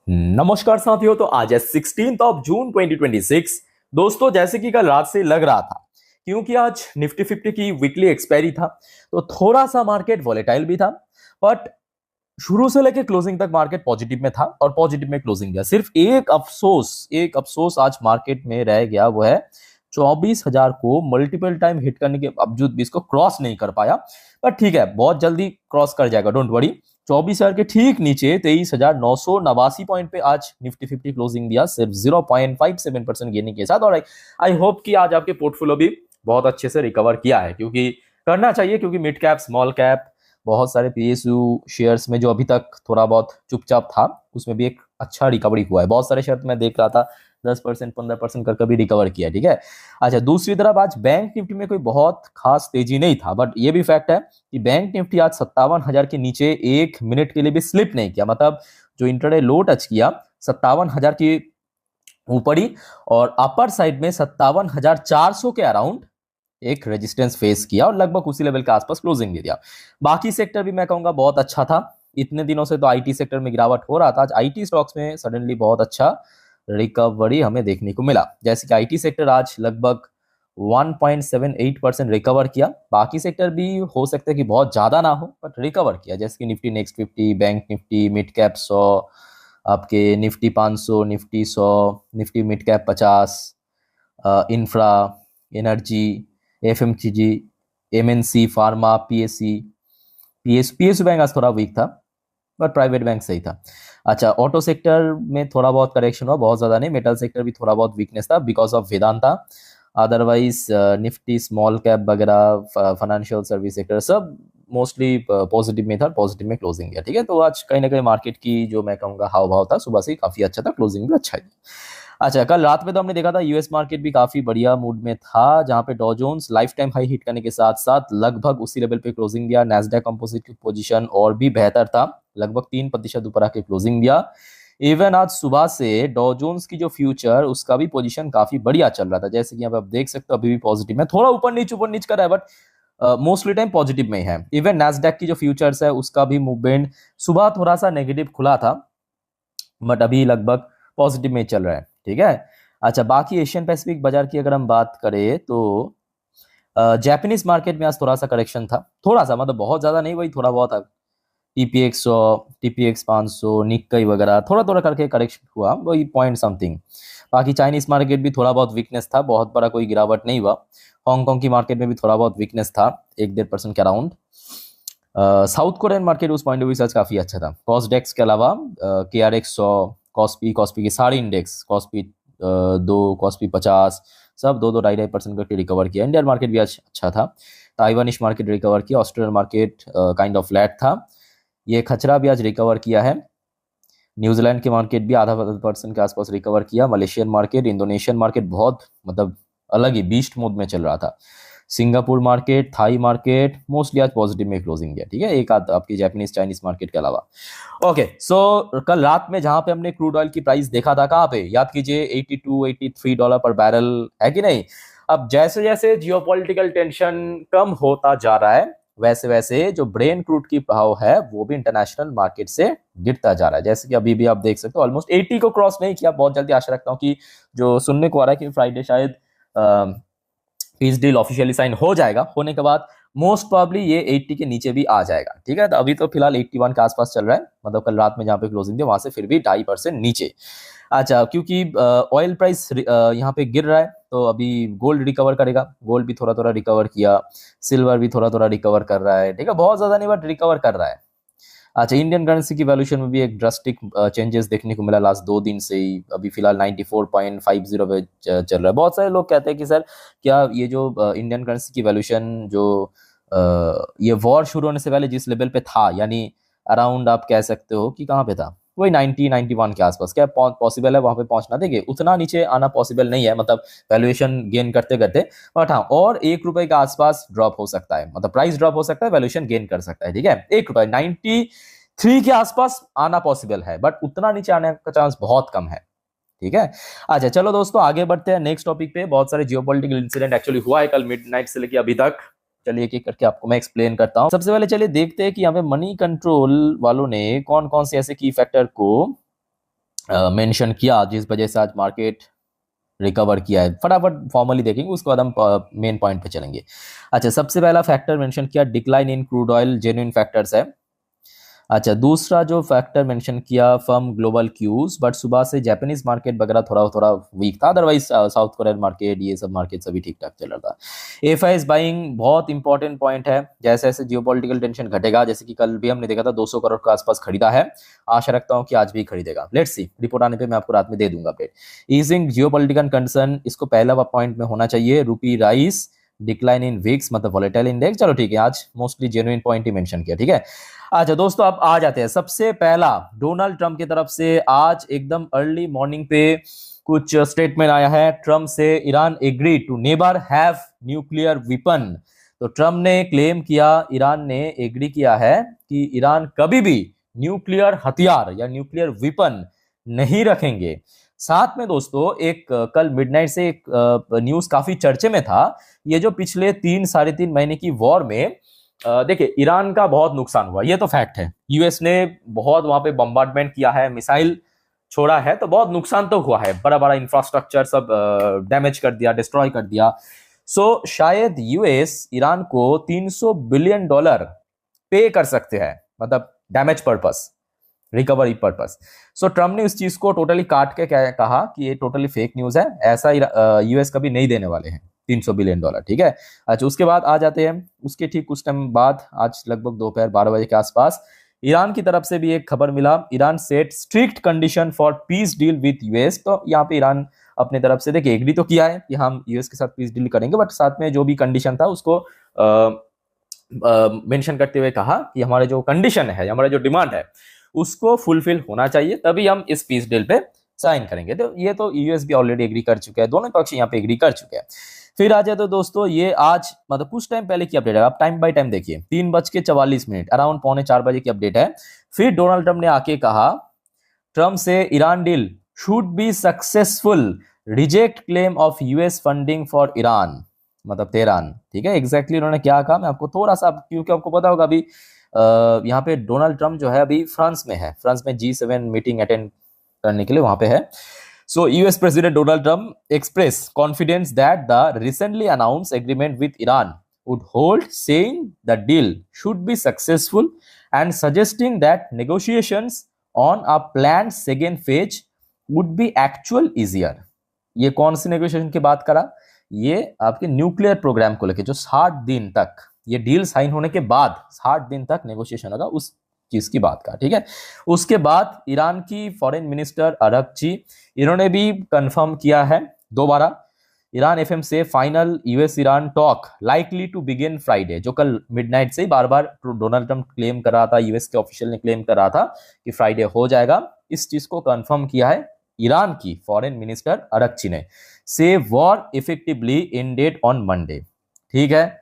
नमस्कार साथियों। तो आज है 16 जून 2026। दोस्तों, जैसे कि कल रात से लग रहा था, क्योंकि आज निफ्टी 50 की वीकली एक्सपायरी था, तो थोड़ा सा मार्केट वॉलेटाइल भी था। बट शुरू से लेकर क्लोजिंग तक मार्केट पॉजिटिव में था और पॉजिटिव में क्लोजिंग गया। सिर्फ एक अफसोस आज मार्केट में रह गया, वो है 24,000 को मल्टीपल टाइम हिट करने के बावजूद भी इसको क्रॉस नहीं कर पाया। पर ठीक है, बहुत जल्दी क्रॉस कर जाएगा, डोंट वरी। 24,000 के ठीक नीचे 23,989 पॉइंट पे आज निफ्टी 50 क्लोजिंग दिया, सिर्फ 0.57% गेनिंग के साथ। और आई होप कि आज आपके पोर्टफोलियो भी बहुत अच्छे से रिकवर किया है, क्योंकि करना चाहिए, क्योंकि मिड कैप, स्मॉल कैप, बहुत सारे पीएसयू शेयर्स में जो अभी तक थोड़ा बहुत चुपचाप था, उसमें भी एक अच्छा रिकवरी हुआ है। बहुत सारे शेयर मैं देख रहा था 10% 15% कर कभी रिकवर किया। ठीक है। अच्छा, दूसरी तरफ आज बैंक निफ्टी में कोई बहुत खास तेजी नहीं था, बट ये भी फैक्ट है कि बैंक निफ्टी आज 57,000 के नीचे एक मिनट के लिए भी स्लिप नहीं किया। मतलब जो इंटरडे लो टच किया 57,000 की ऊपर ही, और अपर साइड में 57,400 के अराउंड एक रेजिस्टेंस फेस किया और लगभग उसी लेवल के आसपास क्लोजिंग दे दिया। बाकी सेक्टर भी मैं कहूंगा बहुत अच्छा था। इतने दिनों से तो आईटी सेक्टर में गिरावट हो रहा था, आज आईटी स्टॉक्स में सडनली बहुत अच्छा रिकवरी हमें देखने को मिला। जैसे कि आईटी सेक्टर आज लगभग 1.78% रिकवर किया। बाकी सेक्टर भी हो सकता है कि बहुत ज्यादा ना हो, बट रिकवर किया, जैसे कि Nifty next 50, bank Nifty, mid cap 100, आपके Nifty 500, Nifty 100, Nifty mid cap 50, infra, energy, FMCG, MNC, pharma, PSU bank आज थोड़ा वीक था, बट प्राइवेट बैंक सही था। अच्छा, ऑटो सेक्टर में थोड़ा बहुत करेक्शन हुआ, बहुत ज्यादा नहीं। मेटल सेक्टर भी थोड़ा बहुत वीकनेस था because of Vedanta. Otherwise Nifty, small cap वगैरह, फाइनेंशियल सर्विस सेक्टर सब मोस्टली पॉजिटिव में था, पॉजिटिव में क्लोजिंग गया। ठीक है। तो आज कहीं ना कहीं मार्केट की जो मैं कहूँगा हाव भाव था, सुबह से काफी अच्छा था, क्लोजिंग भी अच्छा है। अच्छा, कल रात में तो हमने देखा था यूएस मार्केट भी काफी बढ़िया मूड में था, जहां पे डॉ Jones life time high hit करने के साथ साथ लगभग उसी लेवल पे क्लोजिंग दिया। नैस्डैक कंपोजिट की पोजीशन और भी बेहतर था, लगभग 3% ऊपर आके क्लोजिंग दिया। इवन आज सुबह से डॉ जोन्स की जो फ्यूचर, उसका भी पोजीशन काफी बढ़िया चल रहा था, जैसे कि यहाँ पे आप देख सकते हो, अभी भी पॉजिटिव में, थोड़ा ऊपर नीच कर रहा है, बट मोस्टली टाइम पॉजिटिव में ही है। इवन नैस्डैक की जो फ्यूचर्स है, उसका भी मूवमेंट सुबह थोड़ा सा नेगेटिव खुला था, बट अभी लगभग पॉजिटिव में चल रहा है। ठीक है। अच्छा, बाकी एशियन पैसिफिक बाजार की अगर हम बात करें, तो जापानीज मार्केट में आज थोड़ा सा करेक्शन था, थोड़ा सा, मतलब बहुत ज्यादा नहीं, वही थोड़ा बहुत। टीपीएक्स 100, टीपीएक्स 500, निक्कई वगैरह थोड़ा थोड़ा करके करेक्शन हुआ, वही पॉइंट समथिंग। बाकी चाइनीज मार्केट भी थोड़ा बहुत वीकनेस था, बहुत बड़ा कोई गिरावट नहीं हुआ। हांगकांग की मार्केट में भी थोड़ा बहुत वीकनेस था, 1-1.5% के अराउंड। साउथ कोरियन मार्केट उस पॉइंट ऑफ व्यू से काफी अच्छा था। कॉस्डेक्स के अलावा KRX 100, कॉस्पी के सारे इंडेक्स, कॉस्पी 2, कॉस्पी 50, सब 2-2, 2.5% करके रिकवर किया। इंडियन मार्केट भी आज अच्छा था। ताइवानिश मार्केट रिकवर किया, Australian market kind of flat था। ये खचरा भी आज रिकवर किया है। न्यूजीलैंड की मार्केट भी आधा % के आसपास रिकवर किया। मलेशियन मार्केट, इंडोनेशियन मार्केट बहुत, मतलब अलग ही बीस्ट मोड में चल रहा था। Singapore market, Thai market mostly आज पॉजिटिव में क्लोजिंग गया। ठीक है, एक आध आपकी जापानीज चाइनीज मार्केट के अलावा। ओके, सो कल रात में जहां पे हमने क्रूड ऑयल की प्राइस देखा था, कहां पे याद कीजिए, $82-83 पर बैरल, है कि नहीं। अब जैसे जैसे जियोपॉलिटिकल टेंशन कम होता जा रहा है, वैसे वैसे जो ब्रेन क्रूड की भाव है, वो भी इंटरनेशनल मार्केट से गिरता जा रहा है। जैसे कि अभी भी आप देख सकते हो, ऑलमोस्ट 80 को क्रॉस नहीं किया। बहुत जल्दी आशा रखता हूँ कि जो सुनने को आ रहा है कि फ्राइडे शायद पीस डील ऑफिशियली साइन हो जाएगा, होने के बाद मोस्ट प्रॉब्ली ये 80 के नीचे भी आ जाएगा। ठीक है। तो अभी तो फिलहाल 81 के आसपास चल रहा है, मतलब कल रात में जहां पे क्लोजिंग थी वहां से फिर भी 2.5% नीचे। अच्छा, क्योंकि ऑयल प्राइस यहाँ पे गिर रहा है, तो अभी गोल्ड रिकवर करेगा। गोल्ड भी थोड़ा थोड़ा रिकवर किया, सिल्वर भी थोड़ा थोड़ा रिकवर कर रहा है। ठीक है, बहुत ज्यादा नहीं, बट रिकवर कर रहा है। अच्छा, इंडियन करेंसी की वैल्यूएशन में भी एक ड्रास्टिक चेंजेस देखने को मिला लास्ट 2 दिन से ही। अभी फिलहाल 94.50 पे चल रहा है। बहुत सारे लोग कहते हैं कि सर, क्या ये जो इंडियन करेंसी की वैल्यूएशन जो ये वॉर शुरू होने से पहले जिस लेवल पे था, यानी अराउंड आप कह सकते हो कि कहाँ पे था, वही 90-91 के आसपास, क्या पॉसिबल है वहां पे पहुंचना? देखिए, उतना नीचे आना पॉसिबल नहीं है, मतलब वैल्यूएशन गेन करते करते। बट हाँ, और ₹1 के आसपास ड्रॉप हो सकता है, मतलब प्राइस ड्रॉप हो सकता है, वैल्यूएशन गेन कर सकता है। ठीक है, ₹1 93 के आसपास आना पॉसिबल है, बट उतना नीचे आने का चांस बहुत कम है। ठीक है। अच्छा, चलो दोस्तों, आगे बढ़ते हैं नेक्स्ट टॉपिक पे। बहुत सारे जियोपॉलिटिकल इंसिडेंट एक्चुअली हुआ है कल मिडनाइट से लेके अभी तक। चलिए एक एक करके आपको मैं एक्सप्लेन करता हूँ। सबसे पहले चलिए देखते हैं कि यहाँ पे मनी कंट्रोल वालों ने कौन कौन से ऐसे की फैक्टर को मेंशन किया, जिस वजह से आज मार्केट रिकवर किया है। फटाफट फॉर्मली देखेंगे, उसके बाद हम मेन पॉइंट पे चलेंगे। अच्छा, सबसे पहला फैक्टर मेंशन किया decline in crude oil, genuine factors है। अच्छा, दूसरा जो फैक्टर मेंशन किया फर्म ग्लोबल क्यूज, बट सुबह से जापानीज मार्केट वगैरह थोड़ा थोड़ा वीक था, अदरवाइज साउथ कोरियन मार्केट, ये सब मार्केट सभी ठीक ठाक चल रहा था। एफआईएस बाइंग बहुत इंपॉर्टेंट पॉइंट है, जैसे जैसे जियोपॉलिटिकल टेंशन घटेगा, जैसे कि कल भी हमने देखा था 200 करोड़ के आसपास खरीदा है, आशा रखता हूं कि आज भी खरीदेगा। लेट्स सी, रिपोर्ट आने पे मैं आपको रात में दे दूंगा अपडेट। ईजिंग जियोपॉलिटिकल कंसर्न, इसको पहला पॉइंट में होना चाहिए। रूपी राइस, डिक्लाइन इन विक्स मतलब वॉलेटाइल इंडेक्स। चलो ठीक है, आज मोस्टली जेन्युइन पॉइंट ही मेंशन किया, ठीक है। अच्छा दोस्तों, अब आ जाते हैं सबसे पहला डोनाल्ड ट्रंप की तरफ से आज एकदम अर्ली मॉर्निंग पे कुछ स्टेटमेंट आया है ट्रंप से। Iran agree to never have nuclear weapon. तो ट्रंप ने क्लेम किया, ईरान ने एग्री किया है कि ईरान कभी भी न्यूक्लियर हथियार या न्यूक्लियर वेपन नहीं रखेंगे। साथ में दोस्तों, एक कल मिडनाइट से एक न्यूज काफी चर्चे में था, ये जो पिछले 3 साढ़े 3 महीने की वॉर में देखिए ईरान का बहुत नुकसान हुआ, ये तो फैक्ट है। यूएस ने बहुत वहां पे बम्बार्डमेंट किया है, मिसाइल छोड़ा है, तो बहुत नुकसान तो हुआ है, बड़ा बड़ा इंफ्रास्ट्रक्चर सब डैमेज कर दिया, डिस्ट्रॉय कर दिया। सो शायद यूएस ईरान को $300 बिलियन पे कर सकते हैं, मतलब डैमेज पर्पस, रिकवरी पर्पस। सो ट्रम्प ने उस चीज को टोटली काट के क्या कहा कि ये टोटली फेक न्यूज है, ऐसा यूएस कभी नहीं देने वाले हैं $300 बिलियन, ठीक है। अच्छा, उसके बाद आ जाते हैं, उसके ठीक कुछ टाइम बाद आज लगभग दोपहर 12 बजे के आसपास ईरान की तरफ से भी एक खबर मिला। Iran set strict condition for peace deal with US. तो यहाँ पे ईरान अपने तरफ से देखिए एग्री तो किया है कि हम यूएस के साथ पीस डील करेंगे, बट साथ में जो भी कंडीशन था उसको मेंशन करते हुए कहा कि हमारे जो कंडीशन है, हमारा जो डिमांड है, उसको फुलफिल होना चाहिए, तभी हम इस पीस डील पे साइन करेंगे। तो ये तो यूएस भी ऑलरेडी एग्री कर चुके हैं, दोनों पक्ष यहाँ पे एग्री कर चुके हैं। फिर आ जाए तो दोस्तों, ये आज मतलब कुछ टाइम पहले की अपडेट है, आप टाइम बाय टाइम देखिए, 3:44 अराउंड 3:45 की अपडेट है। फिर डोनाल्ड ट्रंप ने आके कहा, ट्रंप से Iran deal should be successful, reject claim of US funding for Iran, मतलब तेहरान, ठीक है। एग्जैक्टली उन्होंने क्या कहा मैं आपको थोड़ा सा, क्योंकि आपको पता होगा अभी यहाँ पे डोनाल्ड ट्रंप जो है अभी फ्रांस में है, फ्रांस में G7 मीटिंग अटेंड करने के लिए वहां पे है। So US president Donald Trump express confidence that the recently announced agreement with Iran would hold, saying the deal should be successful and suggesting that negotiations on a planned second phase would be actual easier। ये कौन सी negotiation की बात करा? ये आपके nuclear programme को लेकर, जो 60 दिन तक, ये डील साइन होने के बाद 60 दिन तक नेगोशिएशन होगा, उस चीज की बात का, ठीक है। उसके बाद ईरान की फॉरेन मिनिस्टर अरगची, इन्होंने भी कंफर्म किया है दोबारा, ईरान एफएम से final US Iran talk likely to begin Friday. जो कल मिडनाइट से ही बार बार डोनाल्ड ट्रंप क्लेम कर रहा था, यूएस के ऑफिशियल ने क्लेम कर रहा था कि फ्राइडे हो जाएगा, इस चीज को कंफर्म किया है ईरान की फॉरेन मिनिस्टर अरगची ने। से war effectively ended on Monday, ठीक है,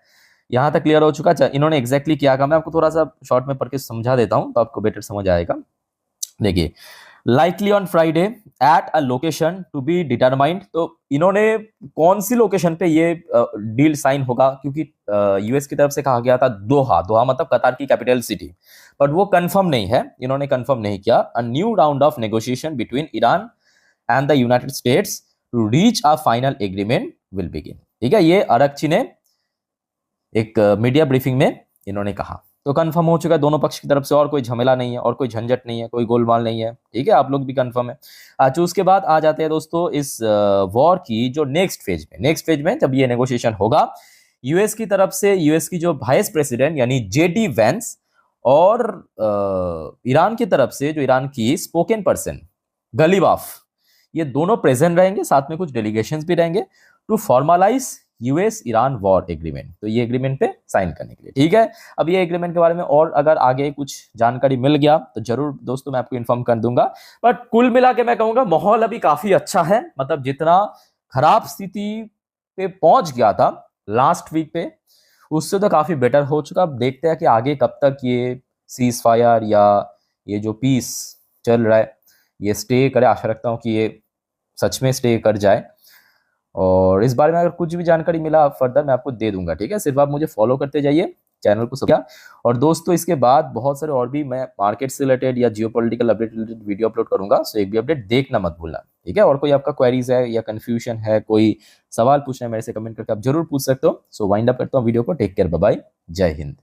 यहां तक क्लियर हो चुका। इन्होंने एग्जैक्टली क्या कहा मैं आपको थोड़ा सा शॉर्ट में पढ़ के समझा देता हूं, तो आपको बेटर समझ आएगा। देखिए, likely on Friday at a location to be determined. तो इन्होंने कौन सी लोकेशन पे ये डील साइन होगा, क्योंकि यूएस की तरफ से कहा गया था दोहा, दोहा मतलब कतार की कैपिटल सिटी, बट वो कंफर्म नहीं है, इन्होंने कंफर्म नहीं किया। A new round of negotiation between Iran and the United States to reach a final agreement will begin, ठीक है। ये अरगची ने एक मीडिया ब्रीफिंग में इन्होंने कहा, तो कंफर्म हो चुका है दोनों पक्ष की तरफ से, और कोई झमेला नहीं है, और कोई झंझट नहीं है, कोई गोलमाल नहीं है, ठीक है। आप लोग भी कंफर्म है। अच्छा, उसके बाद आ जाते हैं दोस्तों इस वॉर की जो नेक्स्ट फेज में जब ये नेगोशिएशन होगा, यूएस की तरफ से, यूएस की जो वाइस प्रेसिडेंट यानी जेडी वेंस, और ईरान की तरफ से जो ईरान की स्पोकन पर्सन गलीबाफ, ये दोनों प्रेजेंट रहेंगे, साथ में कुछ डेलीगेशंस भी रहेंगे to formalize US Iran war agreement, तो ये एग्रीमेंट पे साइन करने के लिए, ठीक है। अब ये एग्रीमेंट के बारे में और अगर आगे कुछ जानकारी मिल गया तो जरूर दोस्तों मैं आपको इन्फॉर्म कर दूंगा, बट कुल मिला के मैं कहूंगा माहौल अभी काफी अच्छा है, मतलब जितना खराब स्थिति पे पहुंच गया था लास्ट वीक पे, उससे तो काफी बेटर हो चुका। अब देखते हैं कि आगे कब तक ये सीज फायर या ये जो पीस चल रहा है ये स्टे करे, आशा रखता हूँ कि ये सच में स्टे कर जाए, और इस बारे में अगर कुछ भी जानकारी मिला फर्दर मैं आपको दे दूंगा, ठीक है। सिर्फ आप मुझे फॉलो करते जाइए, चैनल को सब्सक्राइब किया। और दोस्तों इसके बाद बहुत सारे और भी मैं मार्केट से रिलेटेड या जियो political update related video upload करूंगा, सो एक भी अपडेट देखना मत भूलना, ठीक है। और कोई आपका क्वेरीज है या कंफ्यूजन है, कोई सवाल पूछना है मेरे से, कमेंट करके आप जरूर पूछ सकते हो। सो वाइंड अप करता हूँ वीडियो को। टेक केयर, बाय बाय, जय हिंद।